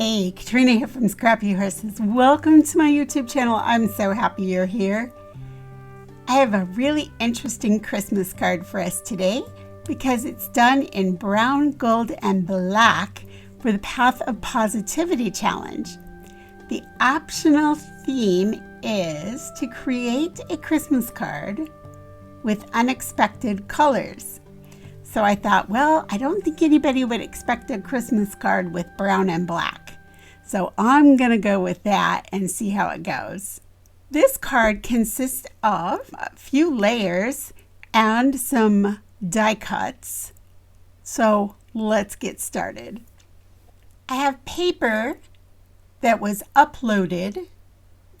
Hey, Katrina here from Scrappy Horses. Welcome to my YouTube channel. I'm so happy you're here. I have a really interesting Christmas card for us today because it's done in brown, gold, and black for the Path of Positivity Challenge. The optional theme is to create a Christmas card with unexpected colors. So I thought, well, I don't think anybody would expect a Christmas card with brown and black. So I'm going to go with that and see how it goes. This card consists of a few layers and some die cuts. So let's get started. I have paper that was uploaded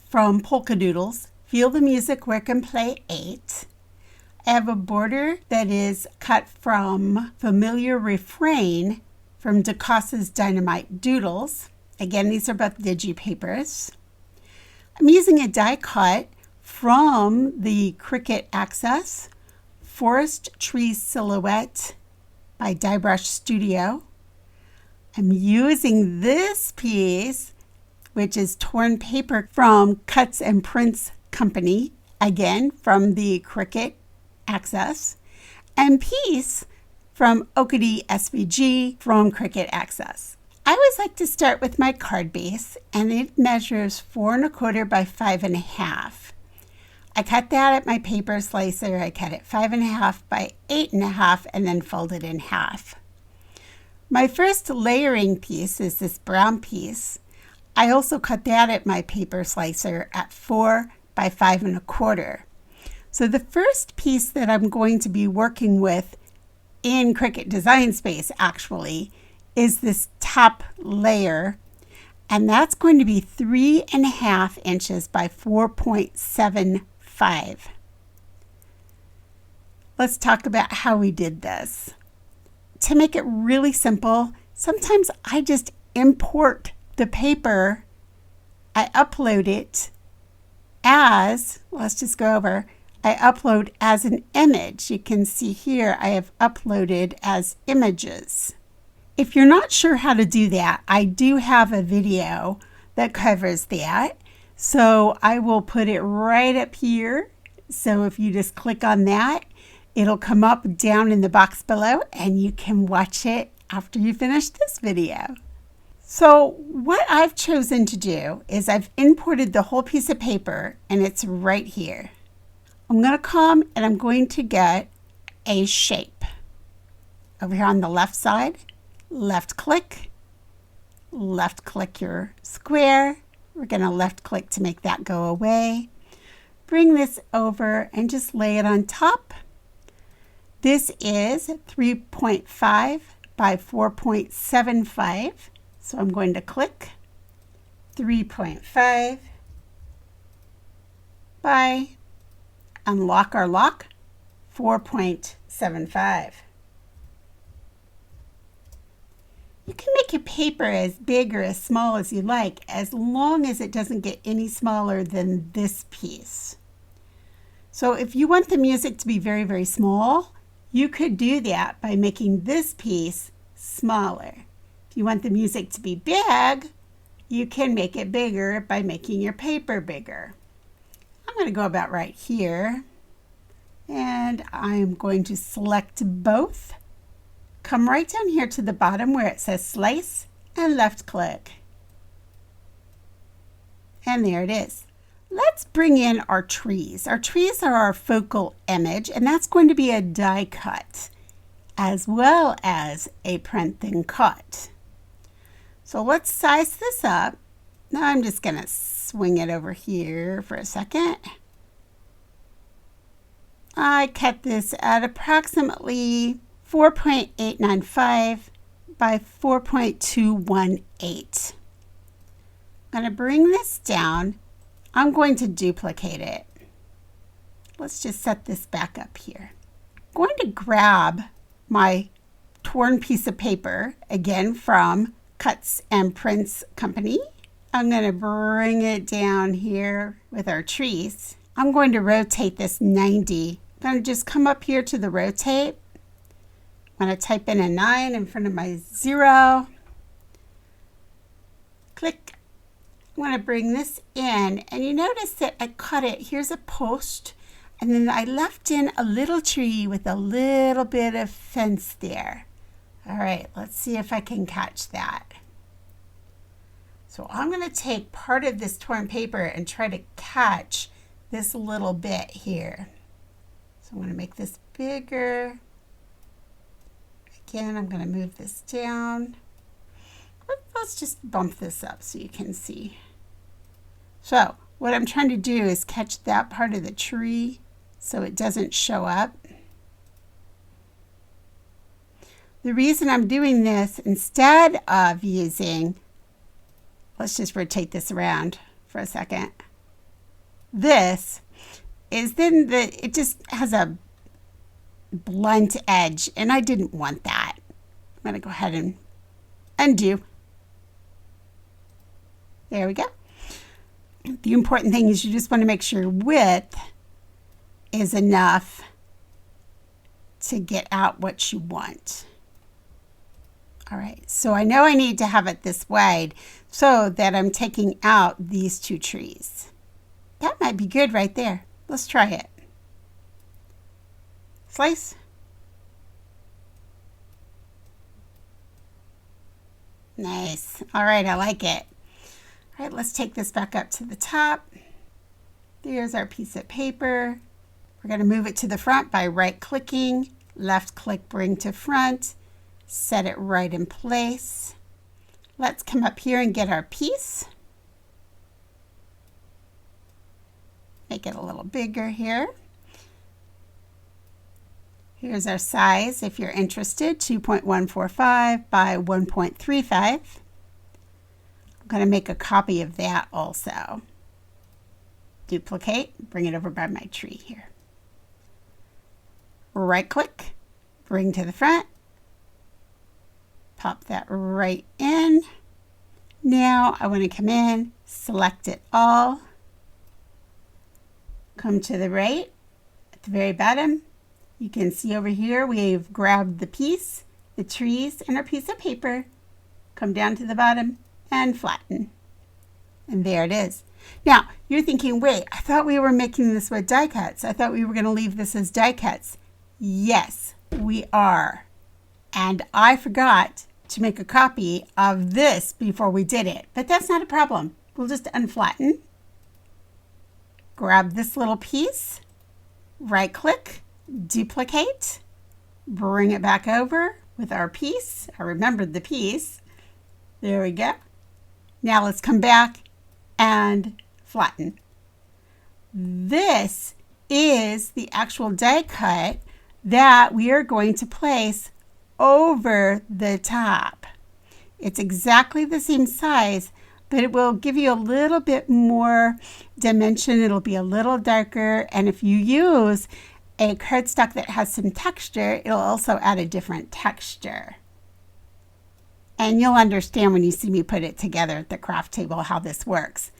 from Polkadoodles. Feel the Music, Work and Play 8. I have a border that is cut from familiar Refrain from Decosse's Dynamite Doodles. Again, these are both digi papers. I'm using a die cut from the Cricut Access Forest Tree Silhouette by Dibrush Studio. I'm using this piece, which is torn paper from Cuts and Prints Company, again from the Cricut Access, and piece from OkadeeSVG from Cricut Access. I always like to start with my card base, and it measures 4 1/4 by 5 1/2. I cut that at my paper slicer. I cut it 5 1/2 by 8 1/2 and then fold it in half. My first layering piece is this brown piece. I also cut that at my paper slicer at 4 by 5 1/4. So the first piece that I'm going to be working with in Cricut Design Space actually is this top layer, and that's going to be 3 1/2 inches by 4.75. Let's talk about how we did this. To make it really simple, sometimes I just import the paper. I upload it as, let's just go over, I upload as an image. You can see here I have uploaded as images. If you're not sure how to do that, I do have a video that covers that. So I will put it right up here. So if you just click on that, it'll come up down in the box below and you can watch it after you finish this video. So what I've chosen to do is I've imported the whole piece of paper and it's right here. I'm going to come and I'm going to get a shape. Over here on the left side, left click your square. We're going to left click to make that go away. Bring this over and just lay it on top. This is 3.5 by 4.75. So I'm going to click 3.5 by unlock our lock 4.75. You can make your paper as big or as small as you like, as long as it doesn't get any smaller than this piece. So if you want the music to be very, very small, you could do that by making this piece smaller. If you want the music to be big, you can make it bigger by making your paper bigger. I'm going to go about right here, and I'm going to select both. Come right down here to the bottom where it says slice and left click. And there it is. Let's bring in our trees. Our trees are our focal image, and that's going to be a die cut as well as a print and cut. So let's size this up. Now I'm just going to swing it over here for a second. I cut this at approximately 4.895 by 4.218. I'm going to bring this down. I'm going to duplicate it. Let's just set this back up here. I'm going to grab my torn piece of paper, again from Cuts and Prints Company. I'm going to bring it down here with our trees. I'm going to rotate this 90. I'm going to just come up here to the rotate. I'm going to type in a 9 in front of my 0. I want to bring this in, and you notice that I cut it. Here's a post, and then I left in a little tree with a little bit of fence there. All right, let's see if I can catch that. So I'm going to take part of this torn paper and try to catch this little bit here. So I'm going to make this bigger. Again, I'm going to move this down. Let's just bump this up so you can see. So what I'm trying to do is catch that part of the tree so it doesn't show up. The reason I'm doing this instead of using, let's just rotate this around for a second. This is then it just has a blunt edge, and I didn't want that. I'm going to go ahead and undo. There we go. The important thing is you just want to make sure width is enough to get out what you want. All right, so I know I need to have it this wide so that I'm taking out these two trees. That might be good right there. Let's try it. Slice. Nice. All right, I like it. All right, let's take this back up to the top. There's our piece of paper. We're going to move it to the front by right-clicking, left-click, bring to front, set it right in place. Let's come up here and get our piece. Make it a little bigger here. Here's our size if you're interested, 2.145 by 1.35. I'm going to make a copy of that also. Duplicate, bring it over by my tree here. Right click, bring to the front, pop that right in. Now I want to come in, select it all, come to the right at the very bottom. You can see over here we've grabbed the piece, the trees, and our piece of paper. Come down to the bottom and flatten. And there it is. Now, you're thinking, wait, I thought we were making this with die cuts. I thought we were going to leave this as die cuts. Yes, we are. And I forgot to make a copy of this before we did it. But that's not a problem. We'll just unflatten. Grab this little piece, right-click, duplicate, bring it back over with our piece. I remembered the piece. There we go. Now let's come back and flatten. This is the actual die cut that we are going to place over the top. It's exactly the same size, but it will give you a little bit more dimension. It'll be a little darker, and if you use a cardstock that has some texture, it'll also add a different texture. And you'll understand when you see me put it together at the craft table how this works.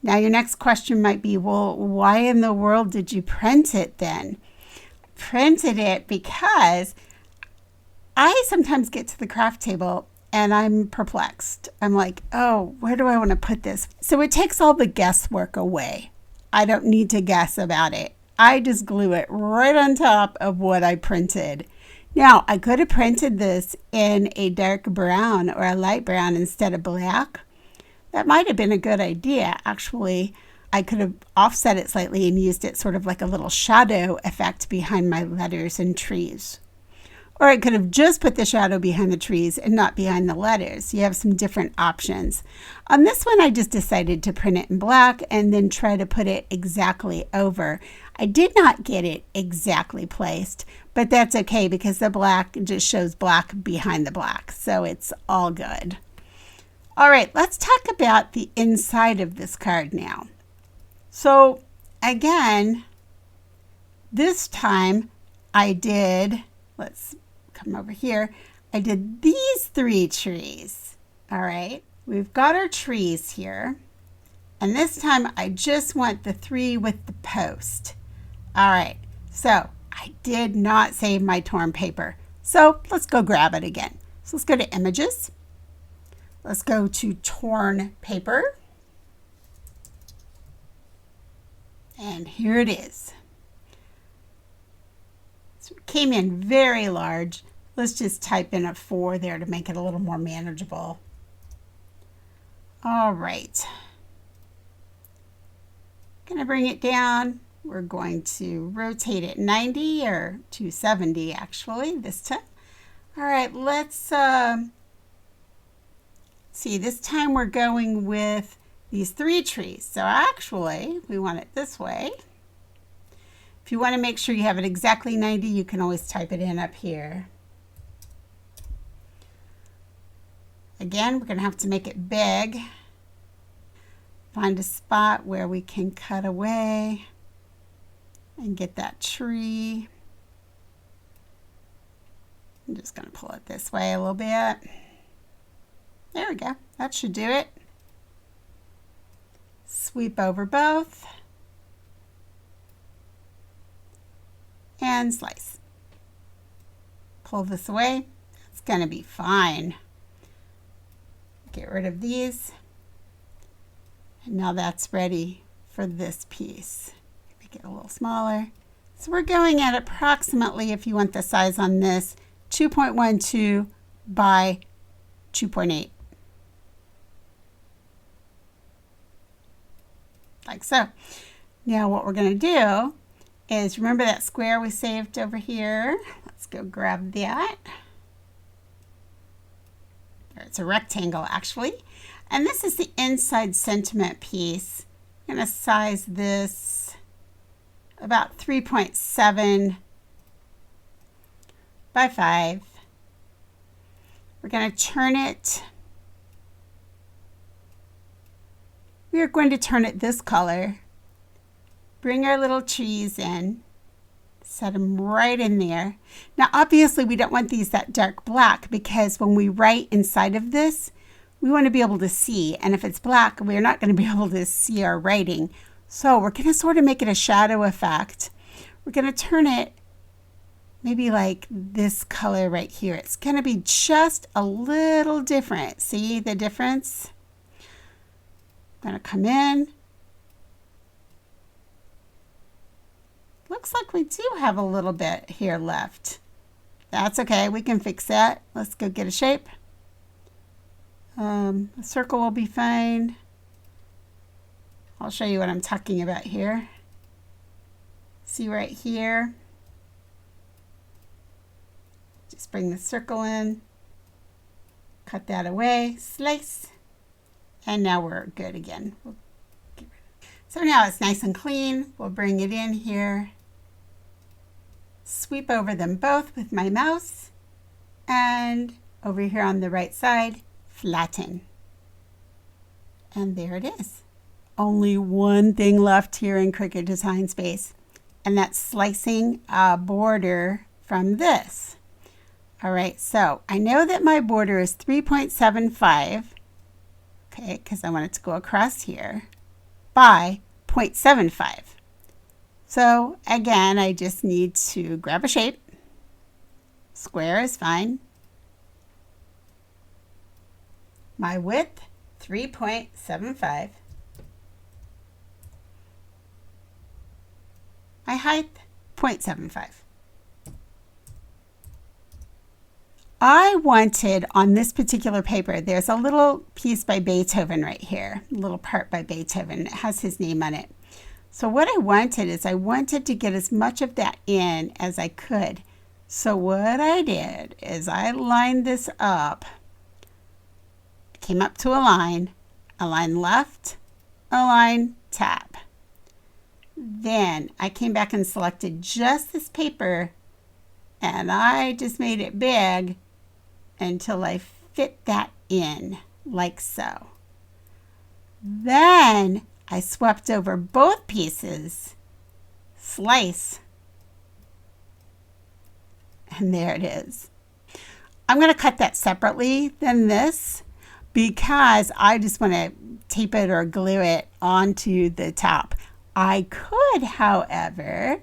Now your next question might be, well, why in the world did you print it then? Printed it because I sometimes get to the craft table and I'm perplexed. I'm like, oh, where do I want to put this? So it takes all the guesswork away. I don't need to guess about it. I just glue it right on top of what I printed. Now, I could have printed this in a dark brown or a light brown instead of black. That might have been a good idea. Actually, I could have offset it slightly and used it sort of like a little shadow effect behind my letters and trees. Or I could have just put the shadow behind the trees and not behind the letters. You have some different options. On this one, I just decided to print it in black and then try to put it exactly over. I did not get it exactly placed, but that's okay because the black just shows black behind the black. So it's all good. All right, let's talk about the inside of this card now. So again, this time I did, let's come over here. I did these 3 trees. All right, we've got our trees here. And this time I just want the 3 with the post. All right, so I did not save my torn paper. So let's go grab it again. So let's go to Images. Let's go to Torn Paper. And here it is. So it came in very large. Let's just type in a 4 there to make it a little more manageable. All right. Gonna bring it down. We're going to rotate it 90 or 270 actually this time. All right, let's see, this time we're going with these 3 trees. So actually, we want it this way. If you want to make sure you have it exactly 90, you can always type it in up here. Again, we're going to have to make it big. Find a spot where we can cut away and get that tree. I'm just going to pull it this way a little bit. There we go. That should do it. Sweep over both and slice. Pull this away. It's going to be fine. Get rid of these. And now that's ready for this piece. Make it a little smaller. So we're going at approximately, if you want the size on this, 2.12 by 2.8. Like so. Now what we're going to do is, remember that square we saved over here? Let's go grab that. It's a rectangle actually. And this is the inside sentiment piece. I'm going to size this about 3.7 by 5. We're going to turn it. We are going to turn it this color. Bring our little trees in. Set them right in there. Now obviously we don't want these that dark black, because when we write inside of this, we want to be able to see. And if it's black, we're not going to be able to see our writing. So we're going to sort of make it a shadow effect. We're going to turn it maybe like this color right here. It's going to be just a little different. See the difference? I'm going to come in. Looks like we do have a little bit here left. That's okay. We can fix that. Let's go get a shape. A circle will be fine. I'll show you what I'm talking about here. See right here? Just bring the circle in. Cut that away. Slice. And now we're good again. So now it's nice and clean. We'll bring it in here. Sweep over them both with my mouse. And over here on the right side, flatten. And there it is. Only one thing left here in Cricut Design Space, and that's slicing a border from this. All right, so I know that my border is 3.75, okay, because I want it to go across here, by 0.75. So again, I just need to grab a shape. Square is fine. My width, 3.75. My height, 0.75. I wanted on this particular paper, there's a little piece by Beethoven right here, a little part by Beethoven. It has his name on it. So what I wanted is I wanted to get as much of that in as I could. So what I did is I lined this up, came up to a line left, a line tap. Then I came back and selected just this paper, and I just made it big until I fit that in like so. Then I swept over both pieces, slice, and there it is. I'm going to cut that separately than this because I just want to tape it or glue it onto the top. I could, however,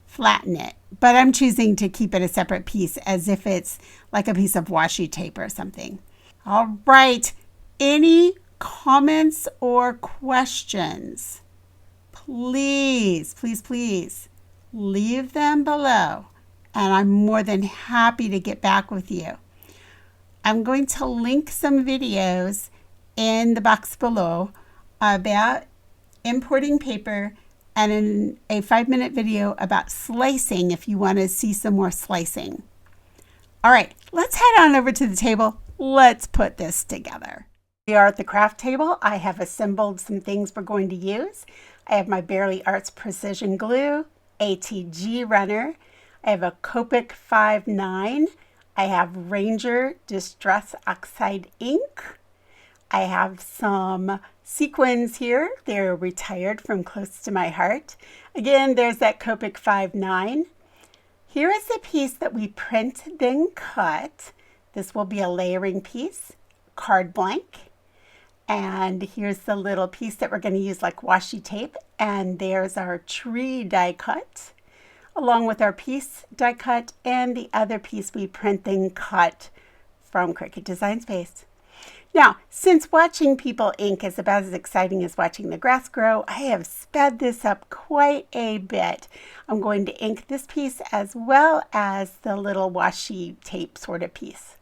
flatten it, but I'm choosing to keep it a separate piece as if it's like a piece of washi tape or something. All right, any comments or questions? please, please, please leave them below, and I'm more than happy to get back with you. I'm going to link some videos in the box below about importing paper and in a 5-minute video about slicing if you want to see some more slicing. All right, let's head on over to the table. Let's put this together. We are at the craft table. I have assembled some things we're going to use. I have my Bearly Arts Precision Glue, ATG runner. I have a Copic 5.9. I have Ranger Distress Oxide ink. I have some Sequins here. They're retired from close to my heart. Again, there's that Copic 5.9. Here is the piece that we print then cut. This will be a layering piece, card blank. And here's the little piece that we're going to use like washi tape. And there's our tree die cut, along with our piece die cut and the other piece we print then cut from Cricut Design Space. Now, since watching people ink is about as exciting as watching the grass grow, I have sped this up quite a bit. I'm going to ink this piece as well as the little washi tape sort of piece.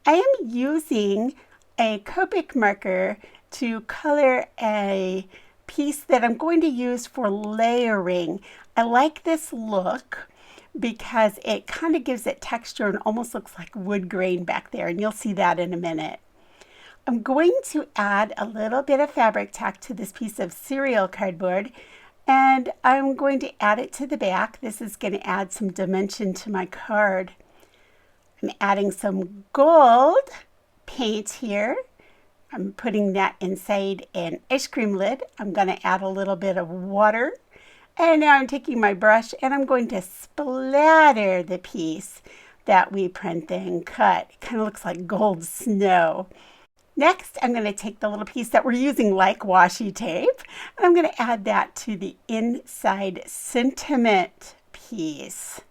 I am using a Copic marker to color a piece that I'm going to use for layering. I like this look because it kind of gives it texture and almost looks like wood grain back there, and you'll see that in a minute. I'm going to add a little bit of Fabric-Tac to this piece of cereal cardboard, and I'm going to add it to the back. This is going to add some dimension to my card. I'm adding some gold paint here. I'm putting that inside an ice cream lid. I'm going to add a little bit of water. And now I'm taking my brush and I'm going to splatter the piece that we print then cut. It kind of looks like gold snow. Next, I'm going to take the little piece that we're using like washi tape, and I'm going to add that to the inside sentiment piece.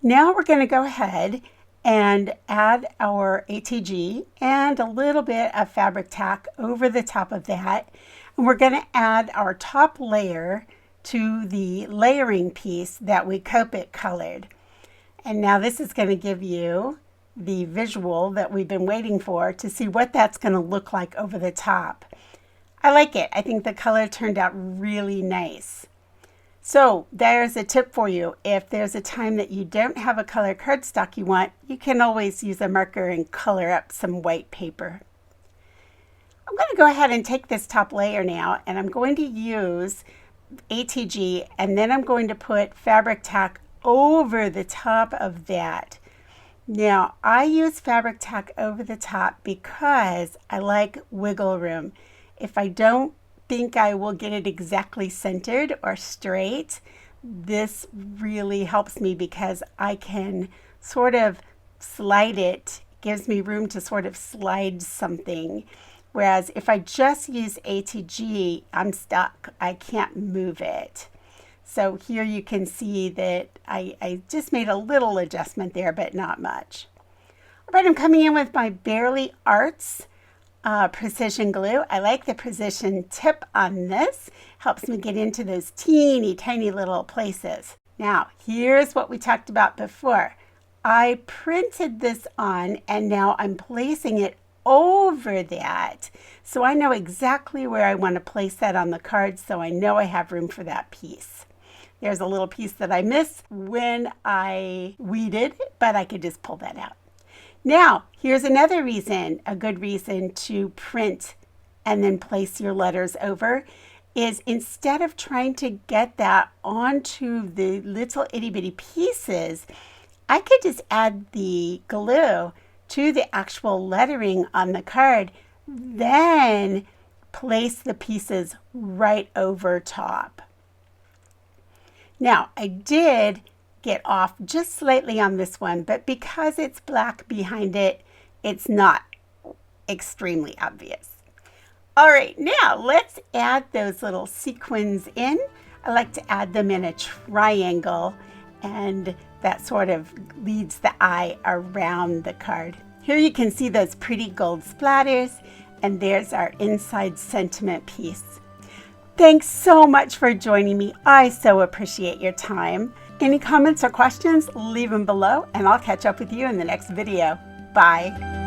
Now we're going to go ahead and add our ATG and a little bit of Fabric-Tac over the top of that. And we're going to add our top layer to the layering piece that we Copic colored. And now this is going to give you the visual that we've been waiting for to see what that's going to look like over the top. I like it. I think the color turned out really nice. So there's a tip for you. If there's a time that you don't have a color cardstock you want, you can always use a marker and color up some white paper. I'm going to go ahead and take this top layer now, and I'm going to use ATG, and then I'm going to put Fabric-Tac over the top of that. Now, I use Fabric-Tac over the top because I like wiggle room. If I don't think I will get it exactly centered or straight, this really helps me because I can sort of slide it. It gives me room to sort of slide something. Whereas if I just use ATG, I'm stuck. I can't move it. So here you can see that I just made a little adjustment there, but not much. All right, I'm coming in with my Bearly Arts Precision Glue. I like the precision tip on this. Helps me get into those teeny tiny little places. Now, here's what we talked about before. I printed this on, and now I'm placing it over that. So I know exactly where I want to place that on the card, so I know I have room for that piece. There's a little piece that I missed when I weeded, but I could just pull that out. Now, here's another reason, a good reason to print and then place your letters over is instead of trying to get that onto the little itty bitty pieces, I could just add the glue to the actual lettering on the card, then place the pieces right over top. Now, I did get off just slightly on this one, but because it's black behind it, it's not extremely obvious. All right, now let's add those little sequins in. I like to add them in a triangle, and that sort of leads the eye around the card. Here you can see those pretty gold splatters, and there's our inside sentiment piece. Thanks so much for joining me. I so appreciate your time. Any comments or questions, leave them below and I'll catch up with you in the next video. Bye.